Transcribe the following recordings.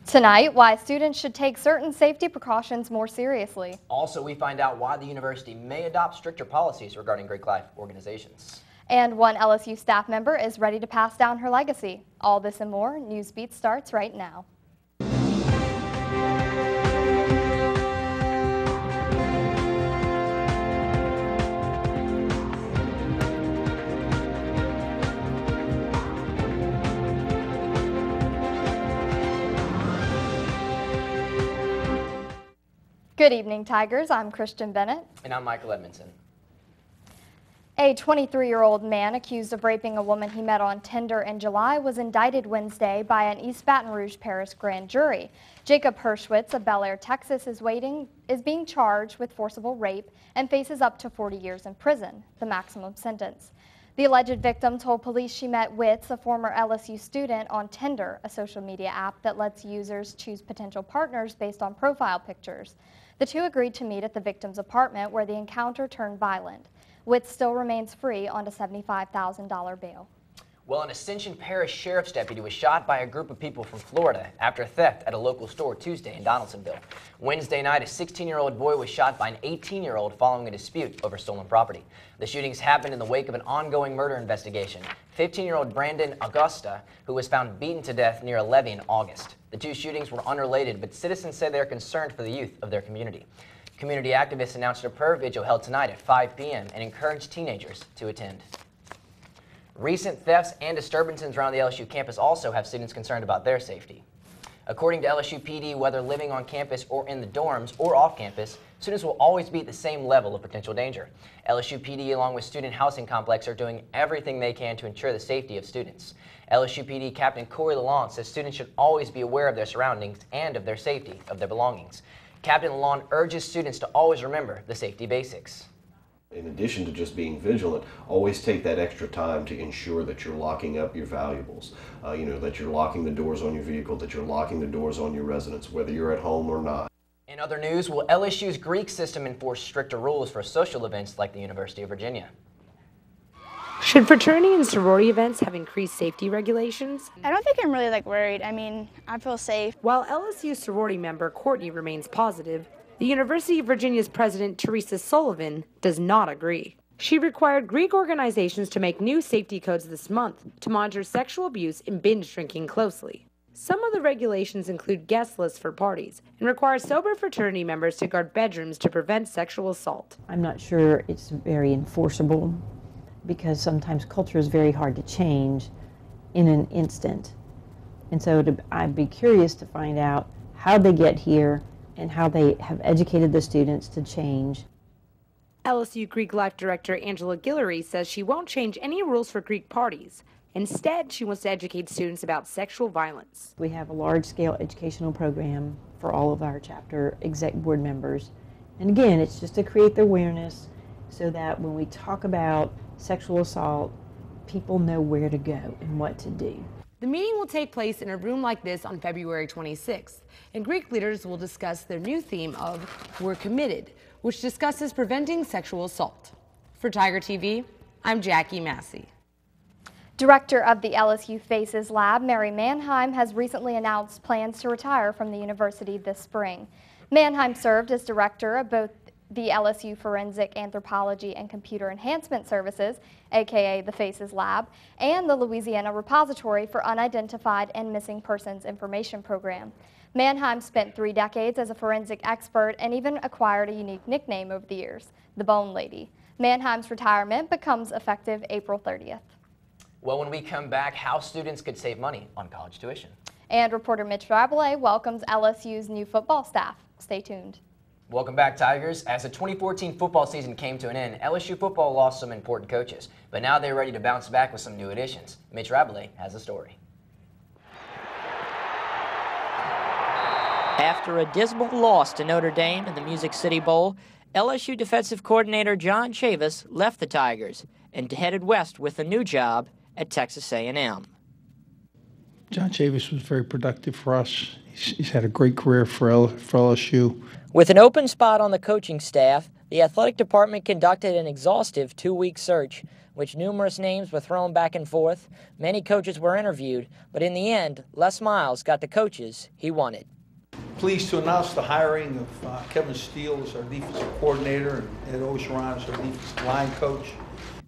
Tonight, why students should take certain safety precautions more seriously. Also, we find out why the university may adopt stricter policies regarding Greek life organizations. And one LSU staff member is ready to pass down her legacy. All this and more, Newsbeat starts right now. Good evening, Tigers. I'm Christian Bennett. And I'm Michael Edmondson. A 23-year-old man accused of raping a woman he met on Tinder in July was indicted Wednesday by an East Baton Rouge Parish grand jury. Jacob Hershwitz of Bel Air, Texas is being charged with forcible rape and faces up to 40 years in prison, the maximum sentence. The alleged victim told police she met Witz, a former LSU student, on Tinder, a social media app that lets users choose potential partners based on profile pictures. The two agreed to meet at the victim's apartment, where the encounter turned violent. Witz still remains free on a $75,000 bail. Well, an Ascension Parish Sheriff's deputy was shot by a group of people from Florida after a theft at a local store Tuesday in Donaldsonville. Wednesday night, a 16-year-old boy was shot by an 18-year-old following a dispute over stolen property. The shootings happened in the wake of an ongoing murder investigation. 15-year-old Brandon Augusta, who was found beaten to death near a levee in August. The two shootings were unrelated, but citizens say they are concerned for the youth of their community. Community activists announced a prayer vigil held tonight at 5 p.m. and encouraged teenagers to attend. Recent thefts and disturbances around the LSU campus also have students concerned about their safety. According to LSU PD, whether living on campus or in the dorms or off campus, students will always be at the same level of potential danger. LSU PD, along with Student Housing Complex, are doing everything they can to ensure the safety of students. LSU PD Captain Corey Lalonde says students should always be aware of their surroundings and of their safety of their belongings. Captain Lalonde urges students to always remember the safety basics. In addition to just being vigilant, always take that extra time to ensure that you're locking up your valuables. That you're locking the doors on your vehicle, that you're locking the doors on your residence, whether you're at home or not. In other news, will LSU's Greek system enforce stricter rules for social events like the University of Virginia? Should fraternity and sorority events have increased safety regulations? I don't think I'm really worried. I mean, I feel safe. While LSU sorority member Courtney remains positive, the University of Virginia's president, Teresa Sullivan, does not agree. She required Greek organizations to make new safety codes this month to monitor sexual abuse and binge drinking closely. Some of the regulations include guest lists for parties and require sober fraternity members to guard bedrooms to prevent sexual assault. I'm not sure it's very enforceable because sometimes culture is very hard to change in an instant. And so I'd be curious to find out how they get here and how they have educated the students to change. LSU Greek Life Director Angela Guillory says she won't change any rules for Greek parties. Instead, she wants to educate students about sexual violence. We have a large-scale educational program for all of our chapter exec board members. And again, it's just to create the awareness so that when we talk about sexual assault, people know where to go and what to do. The meeting will take place in a room like this on February 26th, and Greek leaders will discuss their new theme of We're Committed, which discusses preventing sexual assault. For Tiger TV, I'm Jackie Massey. Director of the LSU Faces Lab, Mary Mannheim, has recently announced plans to retire from the university this spring. Mannheim served as director of both the LSU Forensic Anthropology and Computer Enhancement Services, aka the FACES Lab, and the Louisiana Repository for Unidentified and Missing Persons Information Program. Mannheim spent 3 decades as a forensic expert and even acquired a unique nickname over the years, the Bone Lady. Mannheim's retirement becomes effective April 30th. Well, when we come back, how students could save money on college tuition. And reporter Mitch Rabelais welcomes LSU's new football staff. Stay tuned. Welcome back, Tigers. As the 2014 football season came to an end, LSU football lost some important coaches, but now they're ready to bounce back with some new additions. Mitch Rabelais has the story. After a dismal loss to Notre Dame in the Music City Bowl, LSU defensive coordinator John Chavis left the Tigers and headed west with a new job at Texas A&M. John Chavis was very productive for us. He's had a great career for LSU. With an open spot on the coaching staff, The athletic department conducted an exhaustive 2-week search, which numerous names were thrown back and forth. Many coaches were interviewed, but in the end, Les Miles got the coaches he wanted. Pleased to announce the hiring of Kevin Steele as our defensive coordinator and Ed Ogeron as our defensive line coach.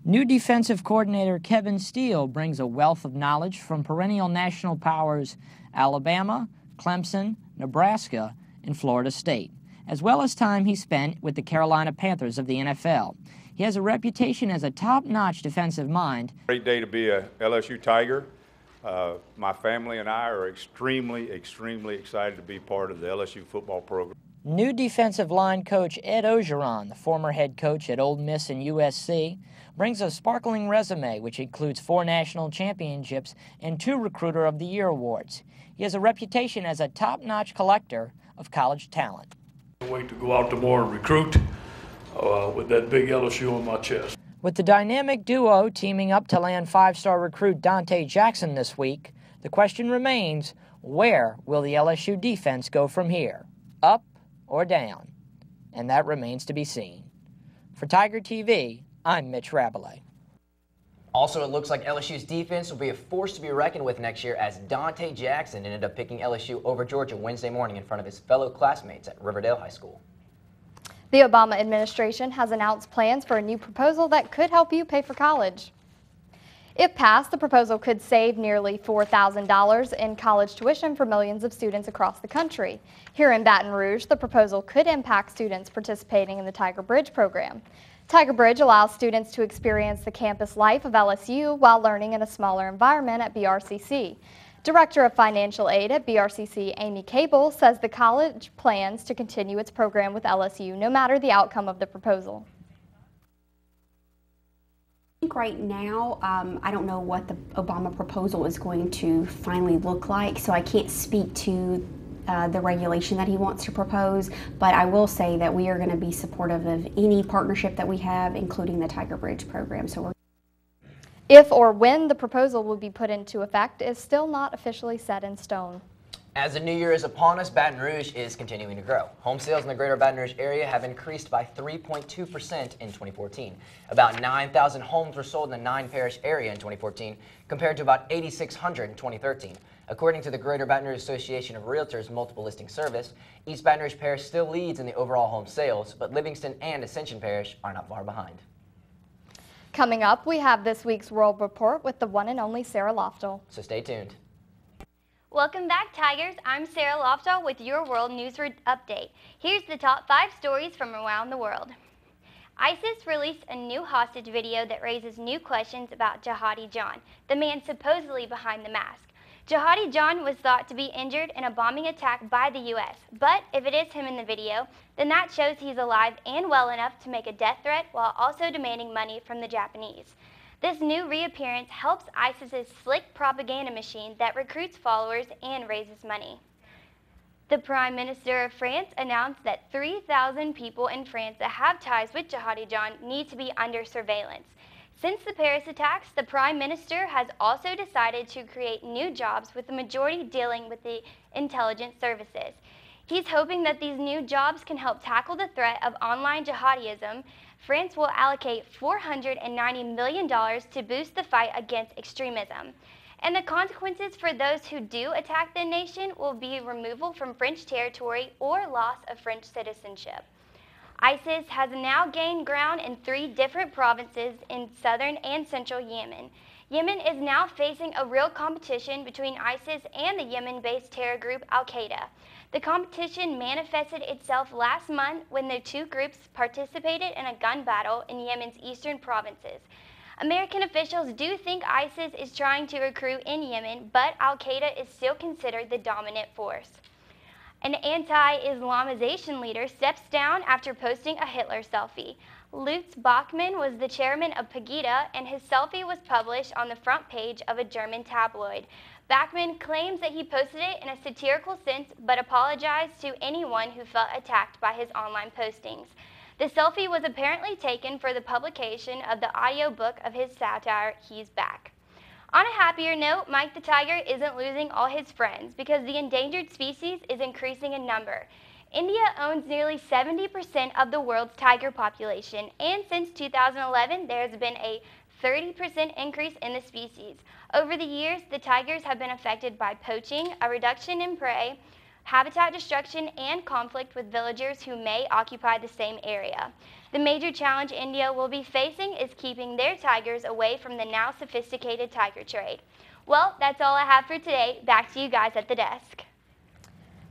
New defensive coordinator Kevin Steele brings a wealth of knowledge from perennial national powers Alabama, Clemson, Nebraska, and Florida State, as well as time he spent with the Carolina Panthers of the NFL. He has a reputation as a top-notch defensive mind. Great day to be a LSU Tiger. My family and I are extremely excited to be part of the LSU football program. New defensive line coach Ed Ogeron, the former head coach at Ole Miss and USC, brings a sparkling resume which includes 4 national championships and 2 Recruiter of the Year awards. He has a reputation as a top-notch collector of college talent. I can't wait to go out tomorrow and recruit with that big LSU on my chest. With the dynamic duo teaming up to land 5-star recruit Dante Jackson this week, the question remains, where will the LSU defense go from here? Up or down? And that remains to be seen. For Tiger TV, I'm Mitch Rabelais. Also, it looks like LSU's defense will be a force to be reckoned with next year, as Dante Jackson ended up picking LSU over Georgia Wednesday morning in front of his fellow classmates at Riverdale High School. The Obama administration has announced plans for a new proposal that could help you pay for college. If passed, the proposal could save nearly $4,000 in college tuition for millions of students across the country. Here in Baton Rouge, the proposal could impact students participating in the Tiger Bridge program. Tiger Bridge allows students to experience the campus life of LSU while learning in a smaller environment at BRCC. Director of Financial Aid at BRCC, Amy Cable, says the college plans to continue its program with LSU no matter the outcome of the proposal. I think right now, I don't know what the Obama proposal is going to finally look like, so I can't speak to the regulation that he wants to propose, but I will say that we are going to be supportive of any partnership that we have, including the Tiger Bridge program. So If or when the proposal will be put into effect is still not officially set in stone. As the new year is upon us, Baton Rouge is continuing to grow. Home sales in the greater Baton Rouge area have increased by 3.2% in 2014. About 9,000 homes were sold in the 9-parish area in 2014, compared to about 8,600 in 2013. According to the Greater Baton Rouge Association of Realtors Multiple Listing Service, East Baton Rouge Parish still leads in the overall home sales, but Livingston and Ascension Parish are not far behind. Coming up, we have this week's World Report with the one and only Sarah Loftel. So stay tuned. Welcome back, Tigers. I'm Sarah Loftel with your World News Update. Here's the top 5 stories from around the world. ISIS released a new hostage video that raises new questions about Jihadi John, the man supposedly behind the mask. Jihadi John was thought to be injured in a bombing attack by the U.S., but if it is him in the video, then that shows he's alive and well enough to make a death threat while also demanding money from the Japanese. This new reappearance helps ISIS's slick propaganda machine that recruits followers and raises money. The Prime Minister of France announced that 3,000 people in France that have ties with Jihadi John need to be under surveillance. Since the Paris attacks, the Prime Minister has also decided to create new jobs, with the majority dealing with the intelligence services. He's hoping that these new jobs can help tackle the threat of online jihadism. France will allocate $490 million to boost the fight against extremism. And the consequences for those who do attack the nation will be removal from French territory or loss of French citizenship. ISIS has now gained ground in 3 different provinces in southern and central Yemen. Yemen is now facing a real competition between ISIS and the Yemen-based terror group Al-Qaeda. The competition manifested itself last month when the 2 groups participated in a gun battle in Yemen's eastern provinces. American officials do think ISIS is trying to recruit in Yemen, but Al-Qaeda is still considered the dominant force. An anti-Islamization leader steps down after posting a Hitler selfie. Lutz Bachmann was the chairman of Pegida, and his selfie was published on the front page of a German tabloid. Bachmann claims that he posted it in a satirical sense, but apologized to anyone who felt attacked by his online postings. The selfie was apparently taken for the publication of the audio book of his satire, He's Back. On a happier note, Mike the Tiger isn't losing all his friends because the endangered species is increasing in number. India owns nearly 70% of the world's tiger population, and since 2011, there has been a 30% increase in the species. Over the years, the tigers have been affected by poaching, a reduction in prey, habitat destruction, and conflict with villagers who may occupy the same area. The major challenge India will be facing is keeping their tigers away from the now sophisticated tiger trade. Well, that's all I have for today. Back to you guys at the desk.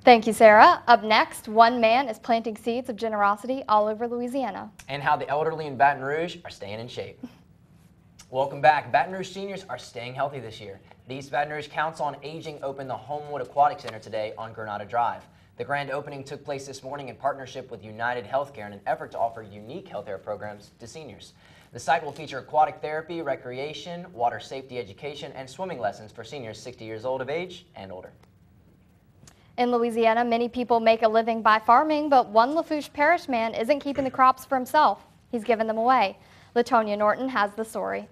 Thank you, Sarah. Up next, one man is planting seeds of generosity all over Louisiana. And how the elderly in Baton Rouge are staying in shape. Welcome back. Baton Rouge seniors are staying healthy this year. The East Baton Rouge Council on Aging opened the Homewood Aquatic Center today on Granada Drive. The grand opening took place this morning in partnership with United Healthcare in an effort to offer unique healthcare programs to seniors. The site will feature aquatic therapy, recreation, water safety education, and swimming lessons for seniors 60 years old of age and older. In Louisiana, many people make a living by farming, but one Lafourche Parish man isn't keeping the crops for himself. He's giving them away. LaTonya Norton has the story.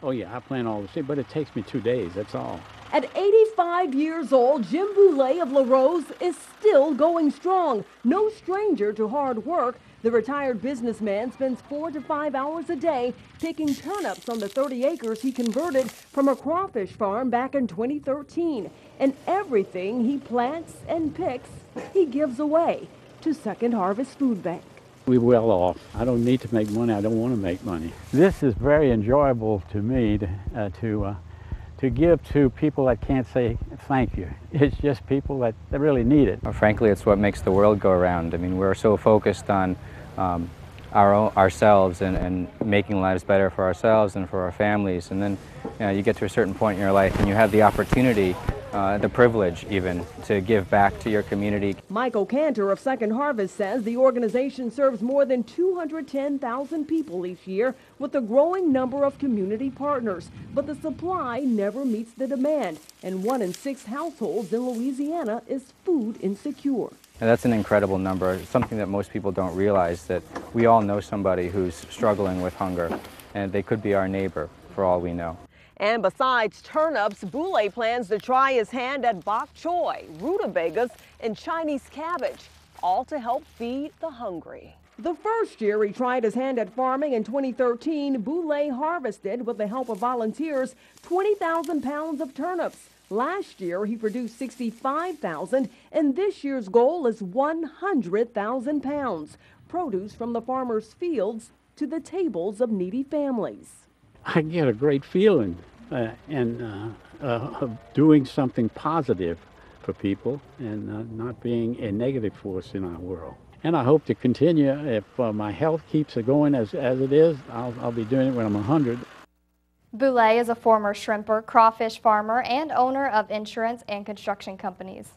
Oh yeah, I plant all the seed, but it takes me 2 days, that's all. At 85 years old, Jim Boulay of La Rose is still going strong. No stranger to hard work, the retired businessman spends 4 to 5 hours a day picking turnips on the 30 acres he converted from a crawfish farm back in 2013. And everything he plants and picks, he gives away to Second Harvest Food Bank. We're well off. I don't need to make money. I don't want to make money. This is very enjoyable to me to give to people that can't say thank you. It's just people that really need it. Well, frankly, it's what makes the world go around. I mean, we're so focused on ourselves and making lives better for ourselves and for our families. And then you get to a certain point in your life and you have the opportunity, the privilege even, to give back to your community. Michael Cantor of Second Harvest says the organization serves more than 210,000 people each year with a growing number of community partners. But the supply never meets the demand, and 1 in 6 households in Louisiana is food insecure. And that's an incredible number, something that most people don't realize, that we all know somebody who's struggling with hunger, and they could be our neighbor for all we know. And besides turnips, Boulay plans to try his hand at bok choy, rutabagas, and Chinese cabbage, all to help feed the hungry. The first year he tried his hand at farming in 2013, Boulay harvested, with the help of volunteers, 20,000 pounds of turnips. Last year he produced 65,000, and this year's goal is 100,000 pounds. Produce from the farmers' fields to the tables of needy families. I get a great feeling of doing something positive for people and not being a negative force in our world. And I hope to continue. If my health keeps it going as it is, I'll be doing it when I'm 100. Boulay is a former shrimper, crawfish farmer, and owner of insurance and construction companies.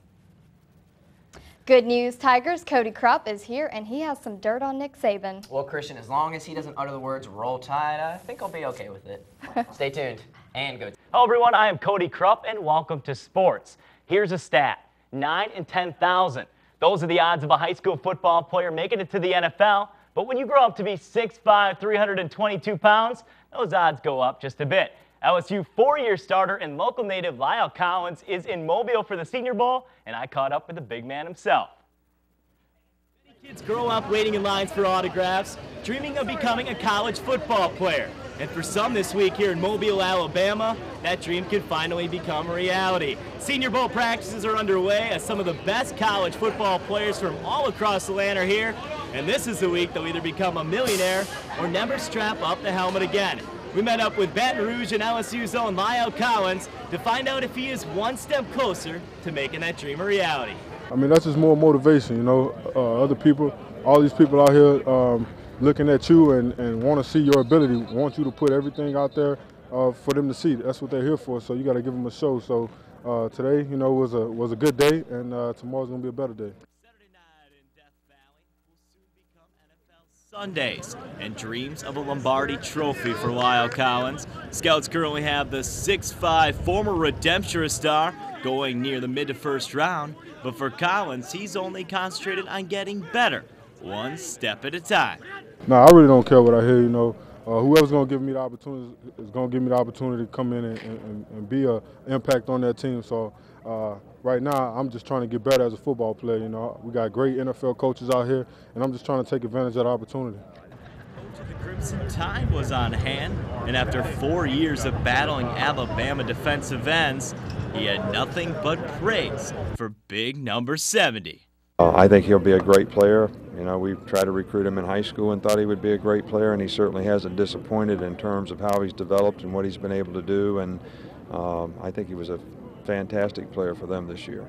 Good news, Tigers. Cody Krupp is here, and he has some dirt on Nick Saban. Well, Christian, as long as he doesn't utter the words "Roll Tide," I think I'll be okay with it. Stay tuned and go. Hello, everyone. I am Cody Krupp, and welcome to sports. Here's a stat: 9 in 10,000. Those are the odds of a high school football player making it to the NFL. But when you grow up to be 6'5", 322 pounds, those odds go up just a bit. LSU 4-year starter and local native Lyle Collins is in Mobile for the Senior Bowl, and I caught up with the big man himself. Many kids grow up waiting in lines for autographs, dreaming of becoming a college football player. And for some this week here in Mobile, Alabama, that dream can finally become a reality. Senior Bowl practices are underway as some of the best college football players from all across the land are here. And this is the week they'll either become a millionaire or never strap up the helmet again. We met up with Baton Rouge and LSU's own Lyle Collins to find out if he is one step closer to making that dream a reality. I mean, that's just more motivation, you know. Other people, all these people out here looking at you and want to see your ability, want you to put everything out there for them to see. That's what they're here for, so you got to give them a show. So today, you know, was a good day, and tomorrow's going to be a better day. Sundays and dreams of a Lombardi trophy for Lyle Collins. Scouts currently have the 6'5" former Redemption star going near the mid to first round, but for Collins, he's only concentrated on getting better, one step at a time. No, I really don't care what I hear, you know. Whoever's going to give me the opportunity is going to give me the opportunity to come in and be an impact on that team. So Right now, I'm just trying to get better as a football player. You know, we got great NFL coaches out here, and I'm just trying to take advantage of the opportunity. The Crimson Tide was on hand, and after 4 years of battling Alabama defensive ends, he had nothing but praise for big number 70. I think he'll be a great player. You know, we tried to recruit him in high school and thought he would be a great player, and he certainly hasn't disappointed in terms of how he's developed and what he's been able to do. And I think he was a fantastic player for them this year.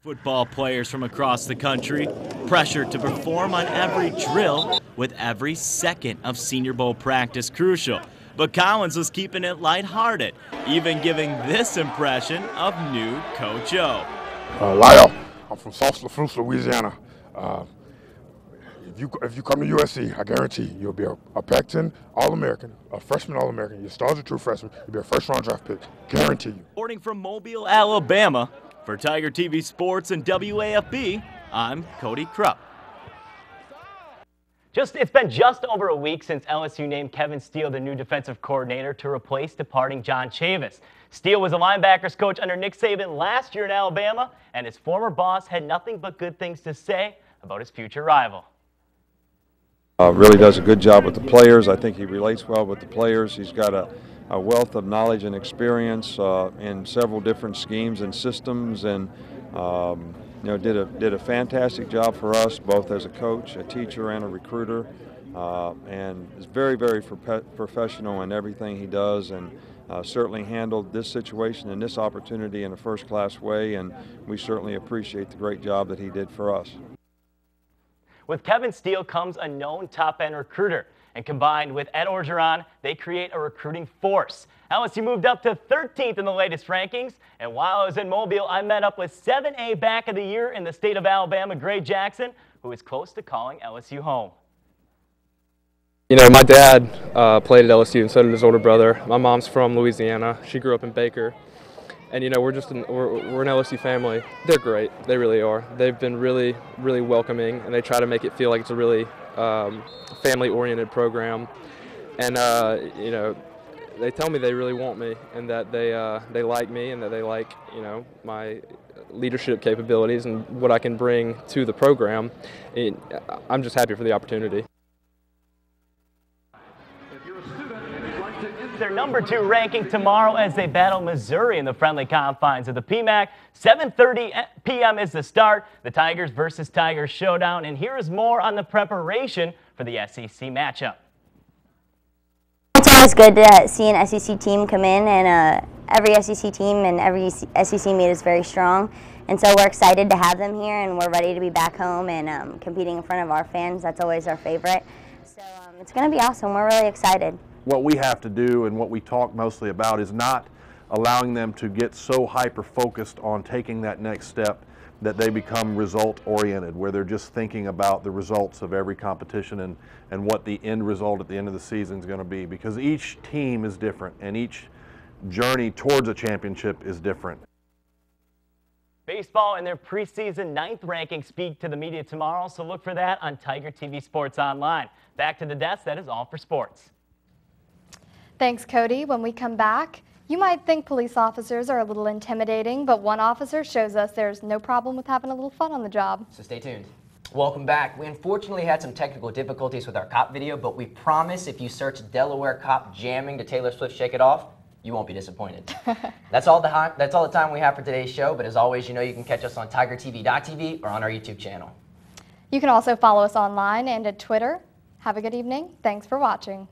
Football players from across the country pressured to perform on every drill, with every second of Senior Bowl practice crucial. But Collins was keeping it lighthearted, even giving this impression of new Coach O. Lyle, I'm from South Lafourche, Louisiana. If you come to USC, I guarantee you'll be a Pac-10 All-American, a freshman All-American. Your star's a true freshman. You'll be a first-round draft pick. Guarantee you. Reporting from Mobile, Alabama, for Tiger TV Sports and WAFB, I'm Cody Krupp. It's been just over a week since LSU named Kevin Steele the new defensive coordinator to replace departing John Chavis. Steele was a linebackers coach under Nick Saban last year in Alabama, and his former boss had nothing but good things to say about his future rival. Really does a good job with the players. I think he relates well with the players. He's got a wealth of knowledge and experience in several different schemes and systems, and you know, did a fantastic job for us, both as a coach, a teacher, and a recruiter, and is very, very professional in everything he does, and certainly handled this situation and this opportunity in a first-class way, and we certainly appreciate the great job that he did for us. With Kevin Steele comes a known top-end recruiter, and combined with Ed Orgeron, they create a recruiting force. LSU moved up to 13th in the latest rankings, and while I was in Mobile, I met up with 7A back of the year in the state of Alabama, Gray Jackson, who is close to calling LSU home. You know, my dad played at LSU, and so did his older brother. My mom's from Louisiana. She grew up in Baker. And, you know, we're an LSU family. They're great. They really are. They've been really, really welcoming, and they try to make it feel like it's a really family-oriented program. And, you know, they tell me they really want me, and that they like me, and that they like, you know, my leadership capabilities and what I can bring to the program. I'm just happy for the opportunity. Their number 2 ranking tomorrow as they battle Missouri in the friendly confines of the PMAC. 7:30 p.m. is the start. The Tigers versus Tigers showdown. And here is more on the preparation for the SEC matchup. It's always good to see an SEC team come in, and every SEC team and every SEC meet is very strong. And so we're excited to have them here, and we're ready to be back home and competing in front of our fans. That's always our favorite. So it's going to be awesome. We're really excited. What we have to do and what we talk mostly about is not allowing them to get so hyper-focused on taking that next step that they become result-oriented, where they're just thinking about the results of every competition and what the end result at the end of the season is going to be, because each team is different and each journey towards a championship is different. Baseball and their preseason 9th ranking speak to the media tomorrow, so look for that on Tiger TV Sports Online. Back to the desk, that is all for sports. Thanks, Cody. When we come back, you might think police officers are a little intimidating, but one officer shows us there's no problem with having a little fun on the job. So stay tuned. Welcome back. We unfortunately had some technical difficulties with our cop video, but we promise if you search Delaware cop jamming to Taylor Swift Shake It Off, you won't be disappointed. That's all the time we have for today's show, but as always, you know you can catch us on tigertv.tv or on our YouTube channel. You can also follow us online and at Twitter. Have a good evening. Thanks for watching.